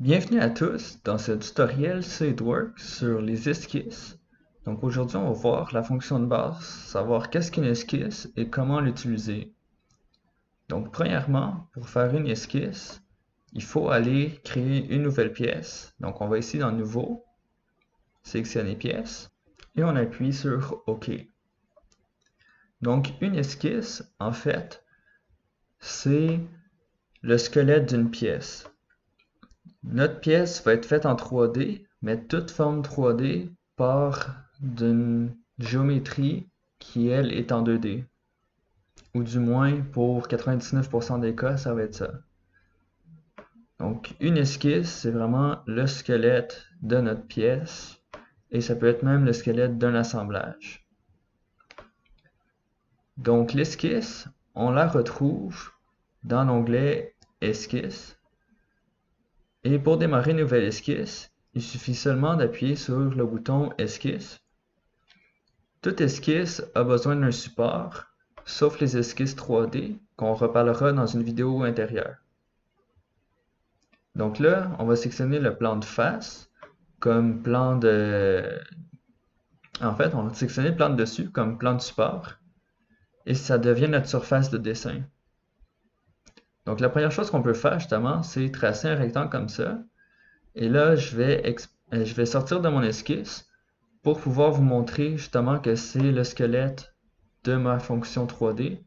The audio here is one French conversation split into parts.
Bienvenue à tous dans ce tutoriel SolidWorks sur les esquisses. Donc aujourd'hui on va voir la fonction de base, savoir qu'est-ce qu'une esquisse et comment l'utiliser. Donc premièrement, pour faire une esquisse, il faut aller créer une nouvelle pièce. Donc on va ici dans Nouveau, sélectionner Pièce et on appuie sur OK. Donc une esquisse, en fait, c'est le squelette d'une pièce. Notre pièce va être faite en 3D, mais toute forme 3D part d'une géométrie qui, elle, est en 2D. Ou du moins, pour 99% des cas, ça va être ça. Donc, une esquisse, c'est vraiment le squelette de notre pièce, et ça peut être même le squelette d'un assemblage. Donc, l'esquisse, on la retrouve dans l'onglet Esquisse. Et pour démarrer une nouvelle esquisse, il suffit seulement d'appuyer sur le bouton Esquisse. Toute esquisse a besoin d'un support, sauf les esquisses 3D, qu'on reparlera dans une vidéo intérieure. Donc là, on va sélectionner le plan de face comme plan de... En fait, on va sélectionner le plan de dessus comme plan de support, et ça devient notre surface de dessin. Donc la première chose qu'on peut faire justement, c'est tracer un rectangle comme ça, et là, je vais sortir de mon esquisse pour pouvoir vous montrer justement que c'est le squelette de ma fonction 3D.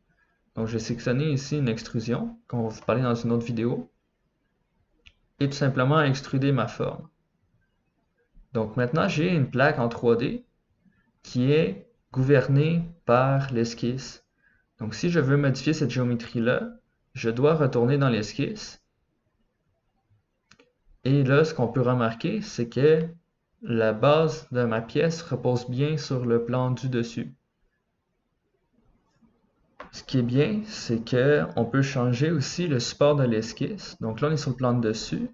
Donc, je vais sélectionner ici une extrusion, qu'on va vous parler dans une autre vidéo, et tout simplement extruder ma forme. Donc maintenant, j'ai une plaque en 3D qui est gouvernée par l'esquisse. Donc si je veux modifier cette géométrie-là, je dois retourner dans l'esquisse. Et là, ce qu'on peut remarquer, c'est que la base de ma pièce repose bien sur le plan du dessus. Ce qui est bien, c'est qu'on peut changer aussi le support de l'esquisse. Donc là, on est sur le plan de dessus.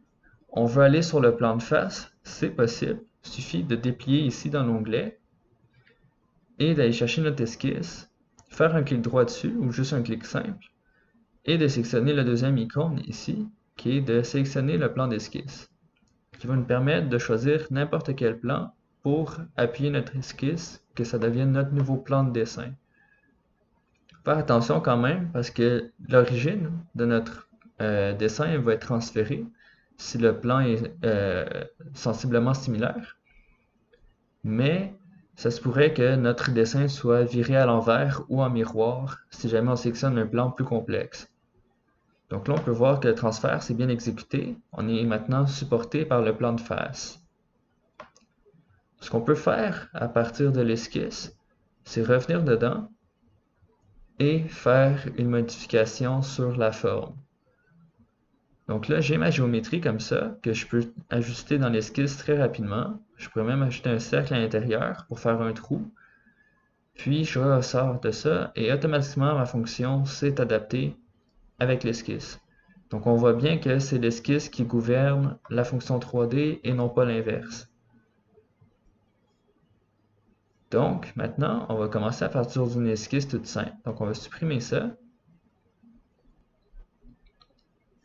On veut aller sur le plan de face, c'est possible. Il suffit de déplier ici dans l'onglet et d'aller chercher notre esquisse, faire un clic droit dessus ou juste un clic simple et de sélectionner la deuxième icône ici qui est de sélectionner le plan d'esquisse qui va nous permettre de choisir n'importe quel plan pour appuyer notre esquisse, que ça devienne notre nouveau plan de dessin. Faire attention quand même parce que l'origine de notre dessin va être transférée si le plan est sensiblement similaire, mais ça se pourrait que notre dessin soit viré à l'envers ou en miroir si jamais on sélectionne un plan plus complexe. Donc là, on peut voir que le transfert s'est bien exécuté. On est maintenant supporté par le plan de face. Ce qu'on peut faire à partir de l'esquisse, c'est revenir dedans et faire une modification sur la forme. Donc là, j'ai ma géométrie comme ça, que je peux ajuster dans l'esquisse très rapidement. Je pourrais même ajouter un cercle à l'intérieur pour faire un trou. Puis je ressors de ça et automatiquement ma fonction s'est adaptée avec l'esquisse. Donc on voit bien que c'est l'esquisse qui gouverne la fonction 3D et non pas l'inverse. Donc maintenant, on va commencer à partir d'une esquisse toute simple. Donc on va supprimer ça.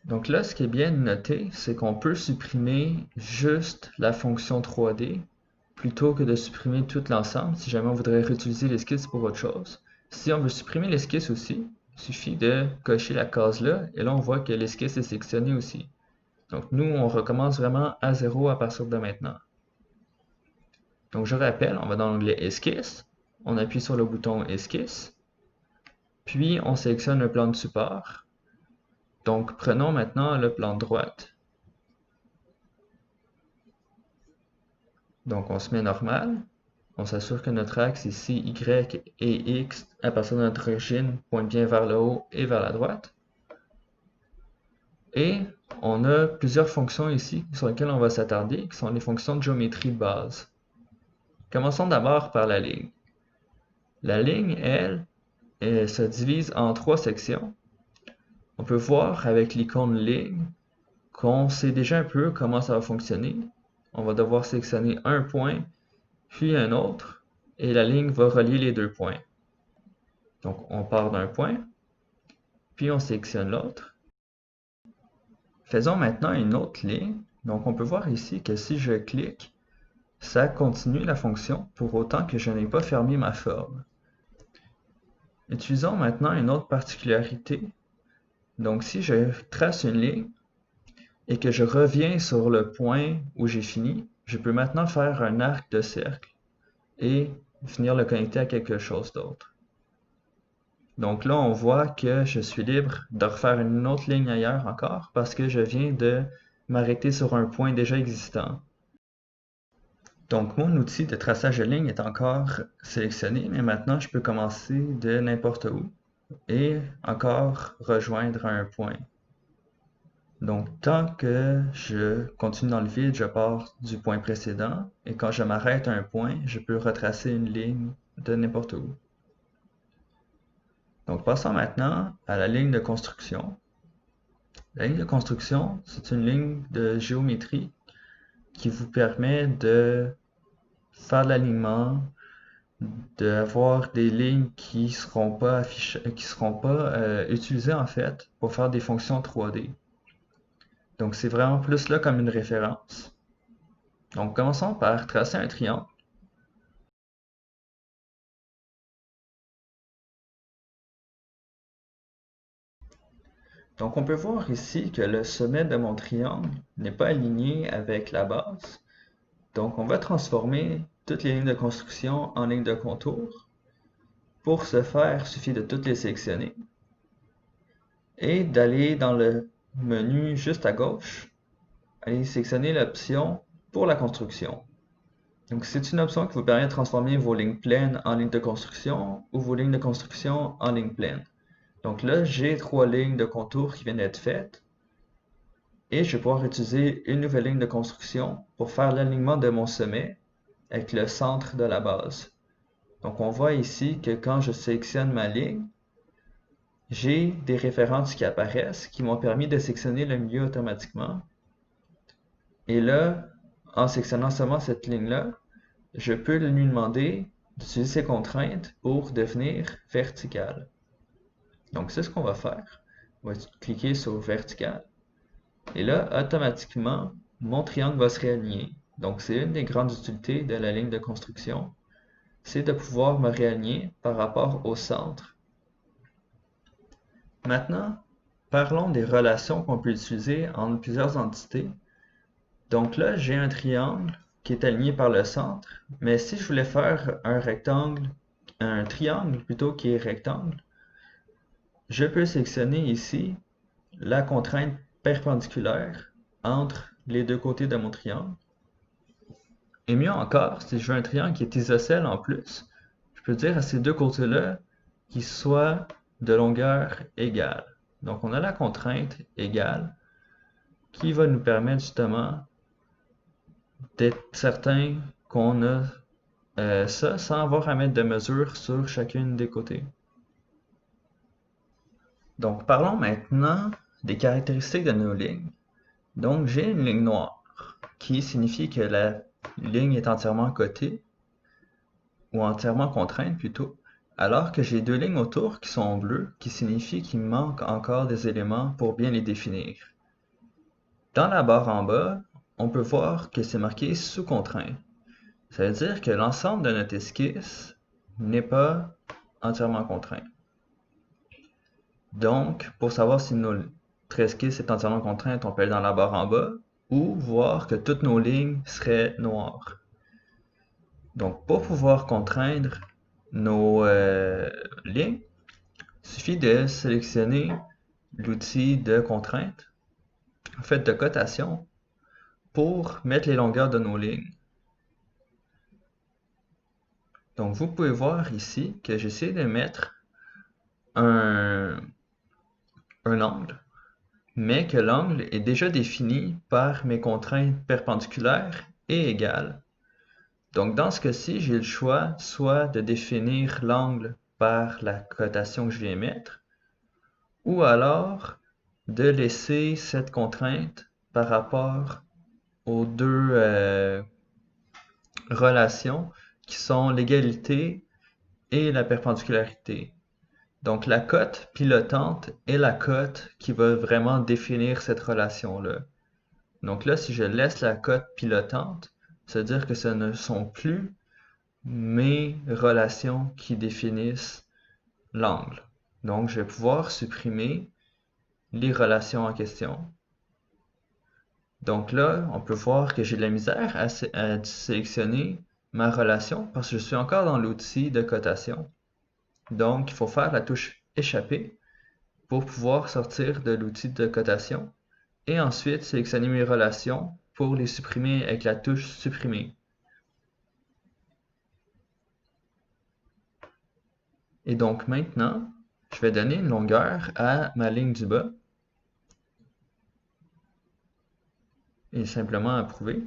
Donc là, ce qui est bien de noter, c'est qu'on peut supprimer juste la fonction 3D plutôt que de supprimer tout l'ensemble si jamais on voudrait réutiliser l'esquisse pour autre chose. Si on veut supprimer l'esquisse aussi, il suffit de cocher la case là et là on voit que l'esquisse est sélectionnée aussi. Donc nous, on recommence vraiment à zéro à partir de maintenant. Donc je rappelle, on va dans l'onglet Esquisse, on appuie sur le bouton Esquisse, puis on sélectionne le plan de support. Donc prenons maintenant le plan de droite. Donc on se met normal, on s'assure que notre axe ici, Y et X, à partir de notre origine, pointe bien vers le haut et vers la droite. Et on a plusieurs fonctions ici sur lesquelles on va s'attarder, qui sont les fonctions de géométrie de base. Commençons d'abord par la ligne. La ligne, elle se divise en trois sections. On peut voir avec l'icône ligne qu'on sait déjà un peu comment ça va fonctionner. On va devoir sélectionner un point, puis un autre, et la ligne va relier les deux points. Donc on part d'un point, puis on sélectionne l'autre. Faisons maintenant une autre ligne Donc on peut voir ici que si je clique, ça continue la fonction pour autant que je n'ai pas fermé ma forme. Utilisons maintenant une autre particularité. Donc si je trace une ligne et que je reviens sur le point où j'ai fini, je peux maintenant faire un arc de cercle et venir le connecter à quelque chose d'autre. Donc là, on voit que je suis libre de refaire une autre ligne ailleurs encore parce que je viens de m'arrêter sur un point déjà existant. Donc mon outil de traçage de ligne est encore sélectionné, mais maintenant je peux commencer de n'importe où et encore rejoindre un point. Donc tant que je continue dans le vide, je pars du point précédent et quand je m'arrête à un point, je peux retracer une ligne de n'importe où. Donc passons maintenant à la ligne de construction. La ligne de construction, c'est une ligne de géométrie qui vous permet de faire de l'alignement, d'avoir des lignes qui seront pas utilisées en fait pour faire des fonctions 3D. Donc c'est vraiment plus là comme une référence. Donc commençons par tracer un triangle. Donc on peut voir ici que le sommet de mon triangle n'est pas aligné avec la base. Donc on va transformer toutes les lignes de construction en lignes de contour. Pour ce faire, il suffit de toutes les sélectionner et d'aller dans le menu juste à gauche, aller sélectionner l'option pour la construction. Donc c'est une option qui vous permet de transformer vos lignes pleines en lignes de construction ou vos lignes de construction en lignes pleines. Donc là, j'ai 3 lignes de contour qui viennent d'être faites et je vais pouvoir utiliser une nouvelle ligne de construction pour faire l'alignement de mon sommet avec le centre de la base. Donc on voit ici que quand je sélectionne ma ligne, j'ai des références qui apparaissent qui m'ont permis de sélectionner le milieu automatiquement. Et là, en sélectionnant seulement cette ligne-là, je peux lui demander d'utiliser ces contraintes pour devenir verticale. Donc c'est ce qu'on va faire. On va cliquer sur vertical. Et là, automatiquement, mon triangle va se réaligner. Donc c'est une des grandes utilités de la ligne de construction, c'est de pouvoir me réaligner par rapport au centre. Maintenant, parlons des relations qu'on peut utiliser entre plusieurs entités. Donc là, j'ai un triangle qui est aligné par le centre, mais si je voulais faire un triangle plutôt qui est rectangle, je peux sélectionner ici la contrainte perpendiculaire entre les deux côtés de mon triangle. Et mieux encore, si je veux un triangle qui est isocèle en plus, je peux dire à ces deux côtés-là qu'ils soient de longueur égale. Donc on a la contrainte égale qui va nous permettre justement d'être certain qu'on a ça sans avoir à mettre de mesure sur chacune des côtés. Donc parlons maintenant des caractéristiques de nos lignes. Donc j'ai une ligne noire qui signifie que la ligne est entièrement cotée ou entièrement contrainte plutôt, alors que j'ai deux lignes autour qui sont bleues qui signifie qu'il me manque encore des éléments pour bien les définir. Dans la barre en bas, on peut voir que c'est marqué sous contrainte. Ça veut dire que l'ensemble de notre esquisse n'est pas entièrement contraint. Donc, pour savoir si notre esquisse est entièrement contrainte, on peut aller dans la barre en bas ou voir que toutes nos lignes seraient noires. Donc, pour pouvoir contraindre nos lignes, il suffit de sélectionner l'outil de contrainte, en fait de cotation, pour mettre les longueurs de nos lignes. Donc, vous pouvez voir ici que j'essaie de mettre un angle, mais que l'angle est déjà défini par mes contraintes perpendiculaires et égales. Donc dans ce cas-ci, j'ai le choix soit de définir l'angle par la cotation que je viens mettre, ou alors de laisser cette contrainte par rapport aux deux relations qui sont l'égalité et la perpendicularité. Donc la cote pilotante est la cote qui va vraiment définir cette relation-là. Donc là, si je laisse la cote pilotante, ça veut dire que ce ne sont plus mes relations qui définissent l'angle. Donc, je vais pouvoir supprimer les relations en question. Donc là, on peut voir que j'ai de la misère à sélectionner ma relation parce que je suis encore dans l'outil de cotation. Donc, il faut faire la touche échapper pour pouvoir sortir de l'outil de cotation et ensuite sélectionner mes relations pour les supprimer avec la touche supprimer. Et donc maintenant, je vais donner une longueur à ma ligne du bas et simplement approuver.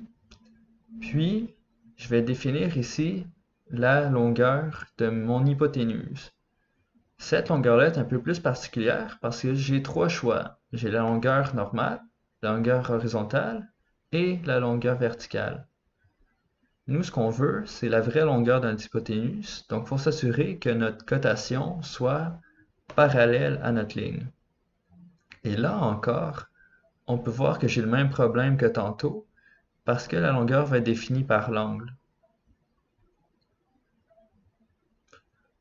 Puis, je vais définir ici la longueur de mon hypoténuse. Cette longueur-là est un peu plus particulière parce que j'ai trois choix. J'ai la longueur normale, la longueur horizontale et la longueur verticale. Nous, ce qu'on veut, c'est la vraie longueur d'un hypoténuse. Donc, il faut s'assurer que notre cotation soit parallèle à notre ligne. Et là encore, on peut voir que j'ai le même problème que tantôt parce que la longueur va être définie par l'angle.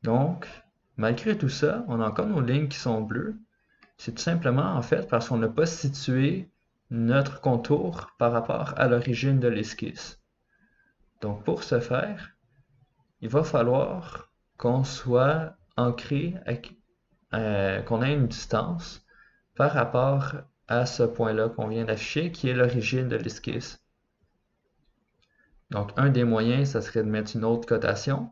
Donc, malgré tout ça, on a encore nos lignes qui sont bleues. C'est tout simplement en fait parce qu'on n'a pas situé notre contour par rapport à l'origine de l'esquisse. Donc pour ce faire, il va falloir qu'on soit ancré, qu'on ait une distance par rapport à ce point-là qu'on vient d'afficher qui est l'origine de l'esquisse. Donc un des moyens, ça serait de mettre une autre cotation.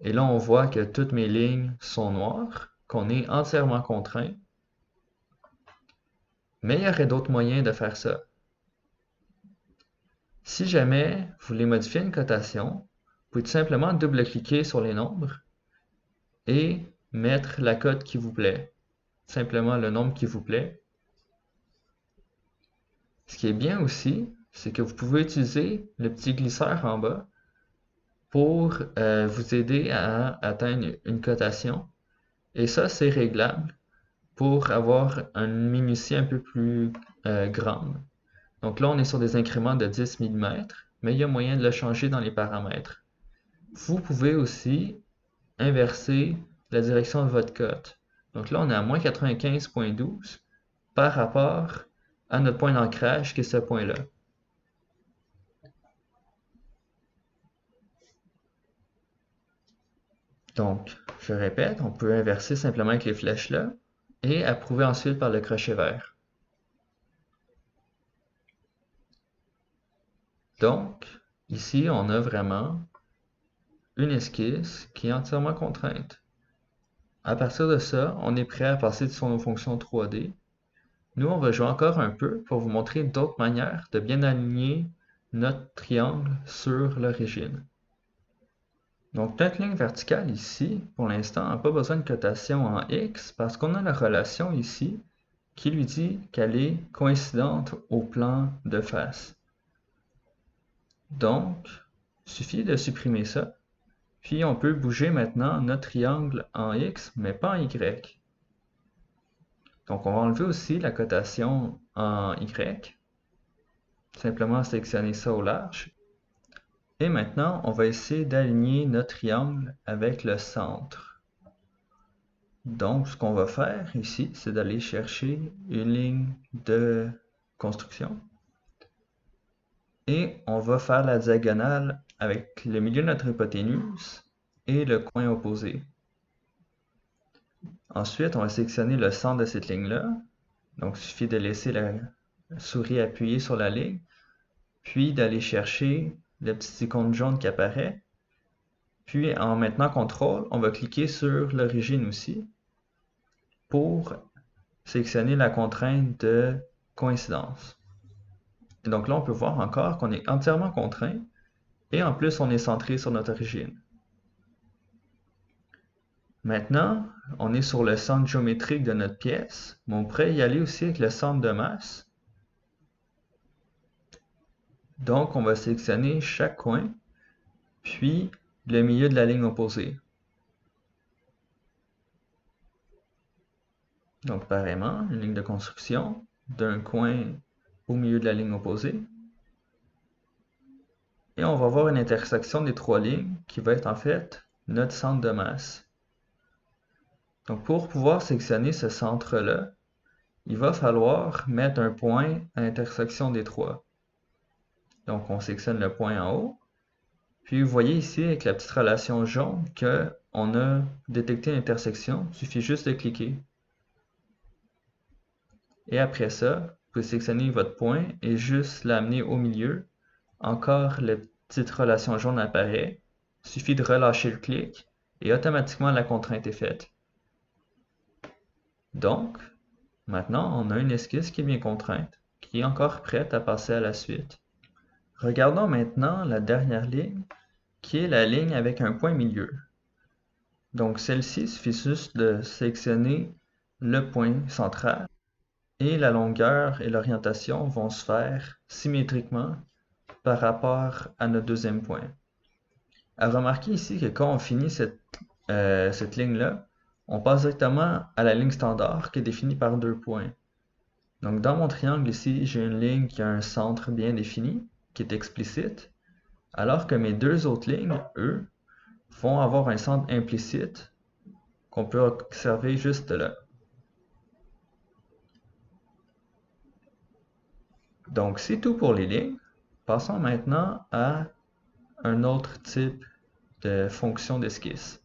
Et là, on voit que toutes mes lignes sont noires, qu'on est entièrement contraint. Mais il y aurait d'autres moyens de faire ça. Si jamais vous voulez modifier une cotation, vous pouvez tout simplement double-cliquer sur les nombres et mettre la cote qui vous plaît. Simplement le nombre qui vous plaît. Ce qui est bien aussi, c'est que vous pouvez utiliser le petit glisseur en bas pour vous aider à atteindre une cotation. Et ça, c'est réglable pour avoir une minutie un peu plus grande. Donc là, on est sur des incréments de 10 mm, mais il y a moyen de le changer dans les paramètres. Vous pouvez aussi inverser la direction de votre cote. Donc là, on est à moins 95.12 par rapport à notre point d'ancrage qui est ce point-là. Donc, je répète, on peut inverser simplement avec les flèches là et approuver ensuite par le crochet vert. Donc, ici, on a vraiment une esquisse qui est entièrement contrainte. À partir de ça, on est prêt à passer sur nos fonctions 3D. Nous, on va jouer encore un peu pour vous montrer d'autres manières de bien aligner notre triangle sur l'origine. Donc, notre ligne verticale ici, pour l'instant, n'a pas besoin de cotation en X parce qu'on a la relation ici qui lui dit qu'elle est coïncidente au plan de face. Donc, il suffit de supprimer ça. Puis, on peut bouger maintenant notre triangle en X, mais pas en Y. Donc, on va enlever aussi la cotation en Y. Simplement sélectionner ça au large. Et maintenant, on va essayer d'aligner notre triangle avec le centre. Donc, ce qu'on va faire ici, c'est d'aller chercher une ligne de construction. Et on va faire la diagonale avec le milieu de notre hypoténuse et le coin opposé. Ensuite, on va sélectionner le centre de cette ligne-là. Donc, il suffit de laisser la souris appuyée sur la ligne, puis d'aller chercher le petit icône jaune qui apparaît. Puis, en maintenant CTRL, on va cliquer sur l'origine aussi pour sélectionner la contrainte de coïncidence. Et donc là, on peut voir encore qu'on est entièrement contraint et en plus, on est centré sur notre origine. Maintenant, on est sur le centre géométrique de notre pièce, mais on pourrait y aller aussi avec le centre de masse. Donc, on va sélectionner chaque coin, puis le milieu de la ligne opposée. Donc, pareillement, une ligne de construction d'un coin au milieu de la ligne opposée. Et on va voir une intersection des trois lignes qui va être en fait notre centre de masse. Donc pour pouvoir sectionner ce centre-là, il va falloir mettre un point à l'intersection des trois. Donc on sectionne le point en haut. Puis vous voyez ici avec la petite relation jaune qu'on a détecté l'intersection. Il suffit juste de cliquer. Et après ça, vous pouvez sélectionner votre point et juste l'amener au milieu. Encore la petite relation jaune apparaît. Il suffit de relâcher le clic et automatiquement la contrainte est faite. Donc, maintenant, on a une esquisse qui est bien contrainte, qui est encore prête à passer à la suite. Regardons maintenant la dernière ligne, qui est la ligne avec un point milieu. Donc celle-ci, il suffit juste de sélectionner le point central et la longueur et l'orientation vont se faire symétriquement par rapport à notre deuxième point. À remarquer ici que quand on finit cette ligne-là, on passe directement à la ligne standard qui est définie par deux points. Donc dans mon triangle ici, j'ai une ligne qui a un centre bien défini, qui est explicite, alors que mes deux autres lignes, eux, vont avoir un centre implicite qu'on peut observer juste là. Donc c'est tout pour les lignes. Passons maintenant à un autre type de fonction d'esquisse.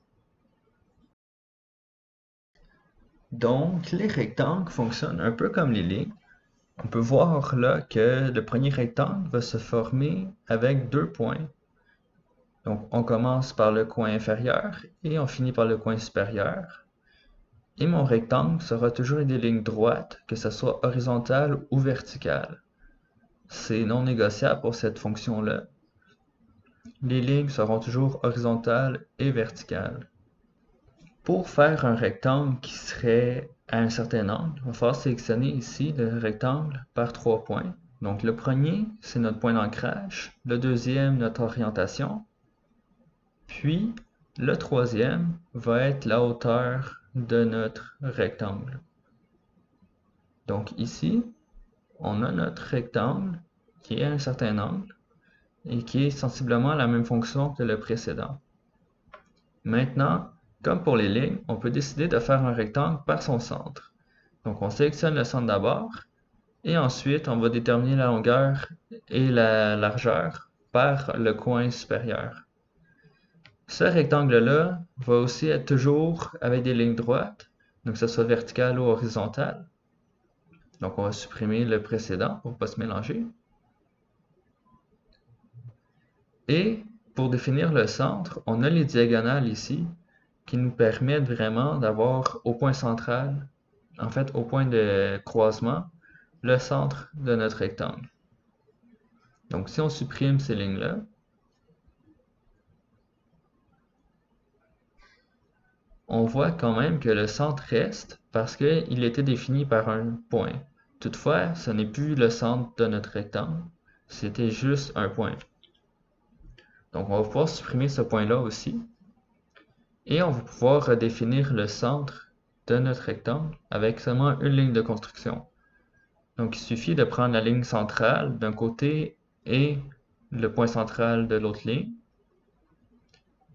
Donc les rectangles fonctionnent un peu comme les lignes. On peut voir là que le premier rectangle va se former avec deux points. Donc on commence par le coin inférieur et on finit par le coin supérieur. Et mon rectangle sera toujours des lignes droites, que ce soit horizontale ou verticale. C'est non négociable pour cette fonction-là. Les lignes seront toujours horizontales et verticales. Pour faire un rectangle qui serait à un certain angle, il va falloir sélectionner ici le rectangle par trois points. Donc le premier, c'est notre point d'ancrage, le deuxième, notre orientation, puis le troisième va être la hauteur de notre rectangle. Donc ici, on a notre rectangle qui est à un certain angle et qui est sensiblement la même fonction que le précédent. Maintenant, comme pour les lignes, on peut décider de faire un rectangle par son centre. Donc on sélectionne le centre d'abord et ensuite on va déterminer la longueur et la largeur par le coin supérieur. Ce rectangle-là va aussi être toujours avec des lignes droites, donc que ce soit verticale ou horizontale. Donc on va supprimer le précédent pour ne pas se mélanger. Et pour définir le centre, on a les diagonales ici qui nous permettent vraiment d'avoir au point central, en fait au point de croisement, le centre de notre rectangle. Donc si on supprime ces lignes-là, on voit quand même que le centre reste parce qu'il était défini par un point. Toutefois, ce n'est plus le centre de notre rectangle, c'était juste un point. Donc on va pouvoir supprimer ce point-là aussi. Et on va pouvoir redéfinir le centre de notre rectangle avec seulement une ligne de construction. Donc il suffit de prendre la ligne centrale d'un côté et le point central de l'autre ligne.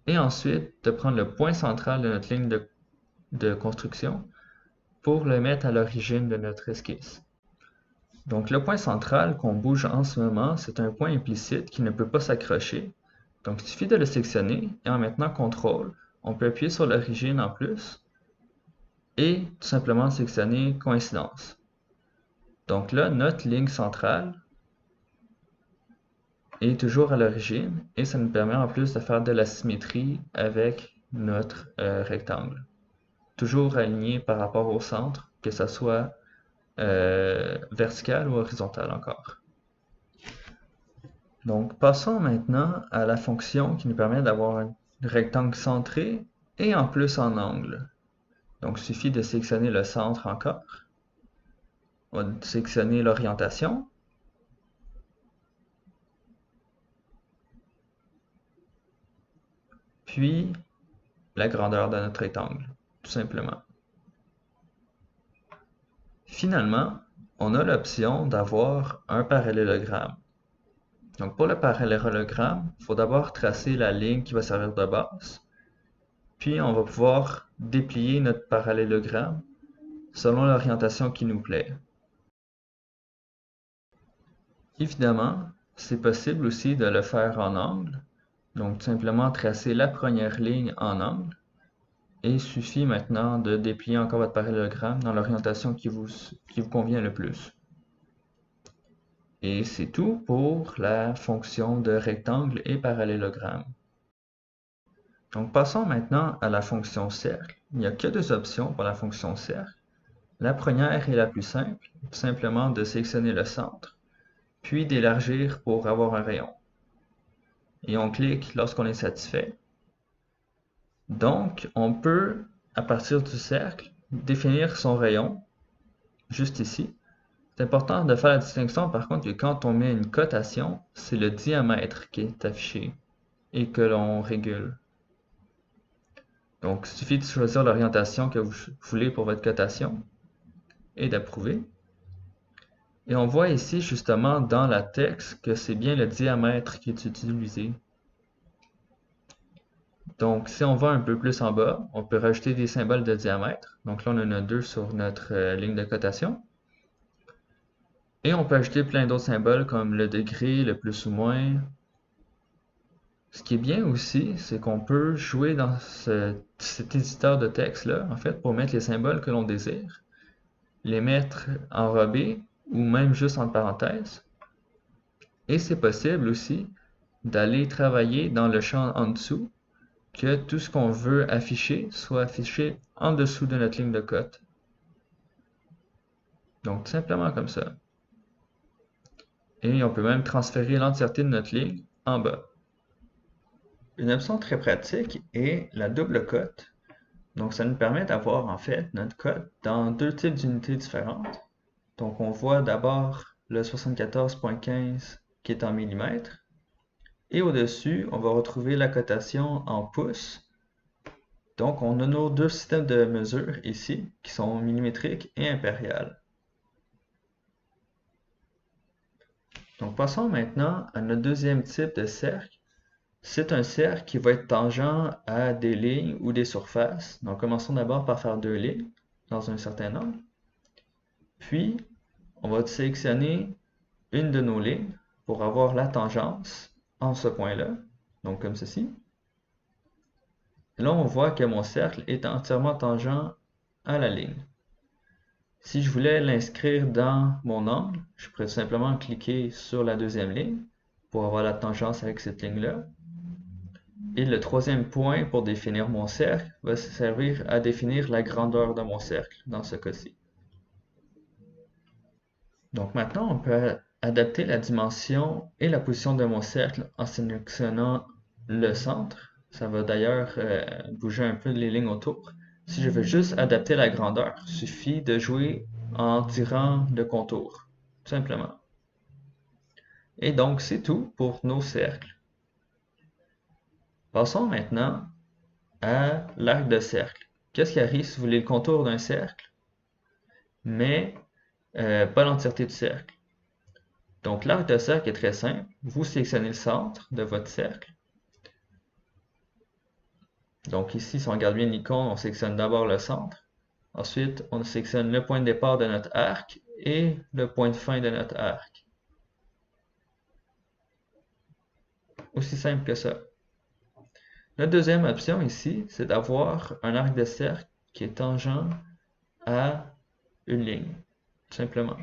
Et ensuite de prendre le point central de notre ligne de construction pour le mettre à l'origine de notre esquisse. Donc le point central qu'on bouge en ce moment, c'est un point implicite qui ne peut pas s'accrocher. Donc il suffit de le sélectionner et en maintenant CTRL, on peut appuyer sur l'origine en plus et tout simplement sélectionner coïncidence. Donc là, notre ligne centrale est toujours à l'origine et ça nous permet en plus de faire de la symétrie avec notre rectangle. Toujours aligné par rapport au centre, que ce soit vertical ou horizontal encore. Donc passons maintenant à la fonction qui nous permet d'avoir un rectangle centré et en plus en angle. Donc il suffit de sélectionner le centre encore. On va sélectionner l'orientation. Puis la grandeur de notre rectangle, tout simplement. Finalement, on a l'option d'avoir un parallélogramme. Donc pour le parallélogramme, il faut d'abord tracer la ligne qui va servir de base, puis on va pouvoir déplier notre parallélogramme selon l'orientation qui nous plaît. Évidemment, c'est possible aussi de le faire en angle, donc tout simplement tracer la première ligne en angle, et il suffit maintenant de déplier encore votre parallélogramme dans l'orientation qui vous convient le plus. Et c'est tout pour la fonction de rectangle et parallélogramme. Donc passons maintenant à la fonction cercle. Il n'y a que deux options pour la fonction cercle. La première est la plus simple, tout simplement de sélectionner le centre, puis d'élargir pour avoir un rayon. Et on clique lorsqu'on est satisfait. Donc, on peut, à partir du cercle, définir son rayon, juste ici. C'est important de faire la distinction, par contre, que quand on met une cotation, c'est le diamètre qui est affiché et que l'on régule. Donc, il suffit de choisir l'orientation que vous voulez pour votre cotation et d'approuver. Et on voit ici, justement, dans la texte, que c'est bien le diamètre qui est utilisé. Donc, si on va un peu plus en bas, on peut rajouter des symboles de diamètre. Donc là, on en a deux sur notre ligne de cotation. Et on peut ajouter plein d'autres symboles comme le degré, le plus ou moins. Ce qui est bien aussi, c'est qu'on peut jouer dans cet éditeur de texte-là, en fait, pour mettre les symboles que l'on désire, les mettre enrobés ou même juste entre parenthèses. Et c'est possible aussi d'aller travailler dans le champ en dessous, que tout ce qu'on veut afficher soit affiché en dessous de notre ligne de cote. Donc, tout simplement comme ça. Et on peut même transférer l'entièreté de notre ligne en bas. Une option très pratique est la double cote. Donc, ça nous permet d'avoir en fait notre cote dans deux types d'unités différentes. Donc, on voit d'abord le 74.15 qui est en millimètres. Et au-dessus, on va retrouver la cotation en pouces. Donc, on a nos deux systèmes de mesure ici qui sont millimétriques et impériales. Donc, passons maintenant à notre deuxième type de cercle. C'est un cercle qui va être tangent à des lignes ou des surfaces. Donc, commençons d'abord par faire deux lignes dans un certain angle. Puis, on va sélectionner une de nos lignes pour avoir la tangence en ce point-là, donc comme ceci. Et là, on voit que mon cercle est entièrement tangent à la ligne. Si je voulais l'inscrire dans mon angle, je pourrais tout simplement cliquer sur la deuxième ligne pour avoir la tangence avec cette ligne-là. Et le troisième point pour définir mon cercle va servir à définir la grandeur de mon cercle dans ce cas-ci. Donc maintenant, on peut adapter la dimension et la position de mon cercle en sélectionnant le centre. Ça va d'ailleurs bouger un peu les lignes autour. Si je veux juste adapter la grandeur, il suffit de jouer en tirant le contour, tout simplement. Et donc, c'est tout pour nos cercles. Passons maintenant à l'arc de cercle. Qu'est-ce qui arrive si vous voulez le contour d'un cercle, mais pas l'entièreté du cercle? Donc, l'arc de cercle est très simple. Vous sélectionnez le centre de votre cercle. Donc ici, si on regarde bien l'icône, on sélectionne d'abord le centre. Ensuite, on sélectionne le point de départ de notre arc et le point de fin de notre arc. Aussi simple que ça. La deuxième option ici, c'est d'avoir un arc de cercle qui est tangent à une ligne, tout simplement.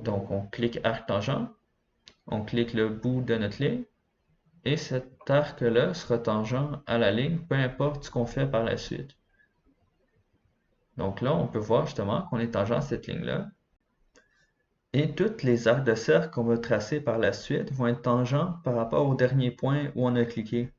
Donc, on clique arc tangent, on clique le bout de notre ligne, et cet arc-là sera tangent à la ligne, peu importe ce qu'on fait par la suite. Donc là, on peut voir justement qu'on est tangent à cette ligne-là. Et tous les arcs de cercle qu'on va tracer par la suite vont être tangents par rapport au dernier point où on a cliqué.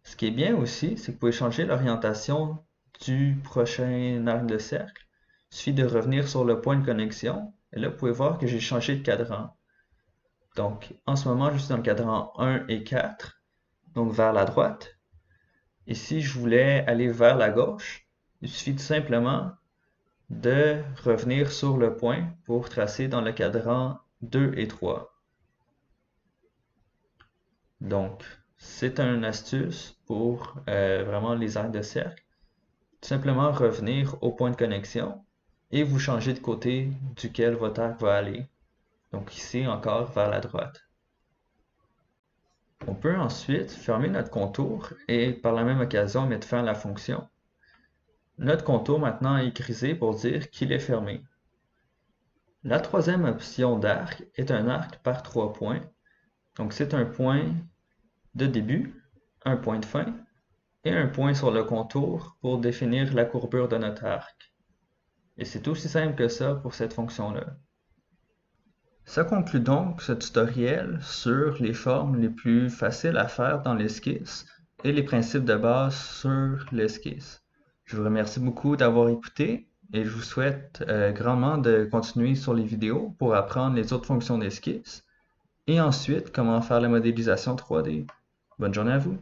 Ce qui est bien aussi, c'est que vous pouvez changer l'orientation du prochain arc de cercle. Il suffit de revenir sur le point de connexion. Et là, vous pouvez voir que j'ai changé de cadran. Donc, en ce moment, je suis dans le cadran 1 et 4, donc vers la droite. Et si je voulais aller vers la gauche, il suffit tout simplement de revenir sur le point pour tracer dans le cadran 2 et 3. Donc, c'est une astuce pour vraiment les aires de cercle. Tout simplement revenir au point de connexion et vous changez de côté duquel votre arc va aller. Donc ici encore vers la droite. On peut ensuite fermer notre contour et par la même occasion mettre fin à la fonction. Notre contour maintenant est grisé pour dire qu'il est fermé. La troisième option d'arc est un arc par 3 points. Donc c'est un point de début, un point de fin et un point sur le contour pour définir la courbure de notre arc. Et c'est aussi simple que ça pour cette fonction-là. Ça conclut donc ce tutoriel sur les formes les plus faciles à faire dans l'esquisse et les principes de base sur l'esquisse. Je vous remercie beaucoup d'avoir écouté et je vous souhaite grandement de continuer sur les vidéos pour apprendre les autres fonctions d'esquisse et ensuite comment faire la modélisation 3D. Bonne journée à vous!